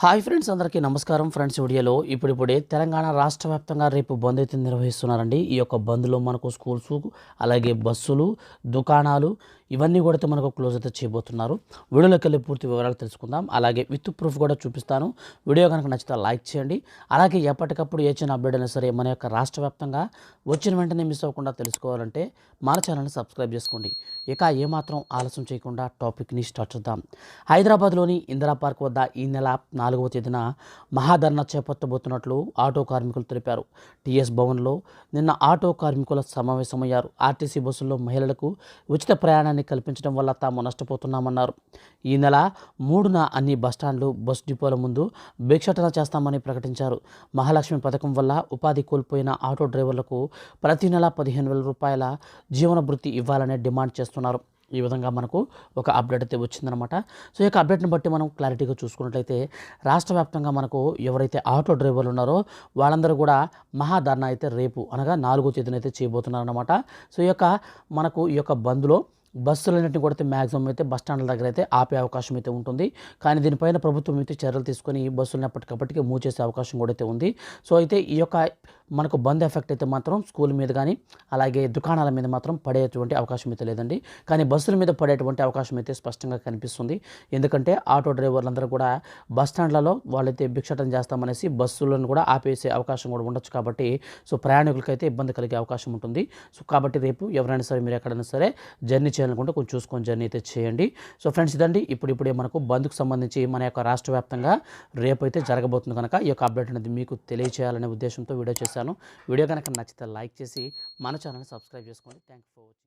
Hi friends, అందరికీ నమస్కారం. Friends, వీడియోలో ఇప్పుడిప్పుడే తెలంగాణ రాష్ట్ర వ్యాప్తంగా రేపు బంద్ అయితే నిర్వహిస్తున్నారండి. ఈ యొక్క బంద్లో మనకు స్కూల్స్, అలాగే బస్సులు, దుకాణాలు ఇవన్నీ కూడా అయితే మనకు క్లోజ్ అయితే చేయబోతున్నారు. వీడియోలోకి వెళ్ళి పూర్తి వివరాలు తెలుసుకుందాం. అలాగే విత్ ప్రూఫ్ కూడా చూపిస్తాను. వీడియో కనుక నచ్చితే లైక్ చేయండి. అలాగే ఎప్పటికప్పుడు ఏ చిన్న అప్డేట్ అయినా సరే మన యొక్క రాష్ట్ర వ్యాప్తంగా వచ్చిన వెంటనే మిస్ అవ్వకుండా తెలుసుకోవాలంటే మన ఛానల్ని సబ్స్క్రైబ్ చేసుకోండి. ఇక ఏమాత్రం ఆలస్యం చేయకుండా టాపిక్ని స్టార్ట్ చేద్దాం. హైదరాబాద్లోని ఇందిరా పార్క్ వద్ద ఈ నెల 4వ తేదీన మహాధర్నా చేపట్టబోతున్నట్లు ఆటో కార్మికులు తెలిపారు. టీఎస్ భవన్లో నిన్న ఆటో కార్మికుల సమావేశమయ్యారు. ఆర్టీసీ బస్సుల్లో మహిళలకు ఉచిత ప్రయాణాన్ని కల్పించడం వల్ల తాము నష్టపోతున్నామన్నారు. ఈ నెల 3న అన్ని బస్టాండ్లు, బస్ డిపోల ముందు భిక్షాటన చేస్తామని ప్రకటించారు. మహాలక్ష్మి పథకం వల్ల ఉపాధి కోల్పోయిన ఆటో డ్రైవర్లకు ప్రతి నెల 15,000 రూపాయల జీవన భృతి ఇవ్వాలనే డిమాండ్ చేస్తున్నారు. ఈ విధంగా మనకు ఒక అప్డేట్ అయితే వచ్చిందనమాట. సో ఈ యొక్క అప్డేట్ని బట్టి మనం క్లారిటీగా చూసుకున్నట్లయితే రాష్ట్ర వ్యాప్తంగా మనకు ఎవరైతే ఆటో డ్రైవర్లు ఉన్నారో వాళ్ళందరూ కూడా మహాధర్నా అయితే రేపు అనగా 4వ తేదీన అయితే చేయబోతున్నారనమాట. సో ఈ యొక్క బంద్లో బస్సులన్నింటినీ కూడా మ్యాక్సిమం అయితే బస్ స్టాండ్ల దగ్గర అయితే ఆపే అవకాశం అయితే ఉంటుంది. కానీ దీనిపైన ప్రభుత్వం అయితే చర్యలు తీసుకొని బస్సులను ఎప్పటికప్పటికి మూవ్ చేసే అవకాశం కూడా అయితే ఉంది. సో అయితే ఈ యొక్క మనకు బంద్ ఎఫెక్ట్ అయితే మాత్రం స్కూల్ మీద కానీ అలాగే దుకాణాల మీద మాత్రం పడేటువంటి అవకాశం అయితే లేదండి. కానీ బస్సుల మీద పడేటువంటి అవకాశం అయితే స్పష్టంగా కనిపిస్తుంది. ఎందుకంటే ఆటో డ్రైవర్లందరూ కూడా బస్ స్టాండ్లలో వాళ్ళైతే భిక్షాటన చేస్తామనేసి బస్సులను కూడా ఆపేసే అవకాశం కూడా ఉండొచ్చు. కాబట్టి సో ప్రయాణికులకైతే ఇబ్బంది కలిగే అవకాశం ఉంటుంది. సో కాబట్టి రేపు ఎవరైనా సరే మీరు ఎక్కడైనా సరే జర్నీ చేయాలనుకుంటే కొంచెం చూసుకొని జర్నీ అయితే చేయండి. సో ఫ్రెండ్స్, ఇదండి ఇప్పుడిప్పుడే మనకు బంద్కు సంబంధించి మన యొక్క రాష్ట్ర వ్యాప్తంగా రేపు అయితే జరగబోతుంది కనుక ఈ యొక్క అప్డేట్ అనేది మీకు తెలియచేయాలనే ఉద్దేశంతో వీడియో చేశాను. వీడియో కనుక నచ్చితే లైక్ చేసి మన ఛానల్ని సబ్స్క్రైబ్ చేసుకోండి. Thank you for watching.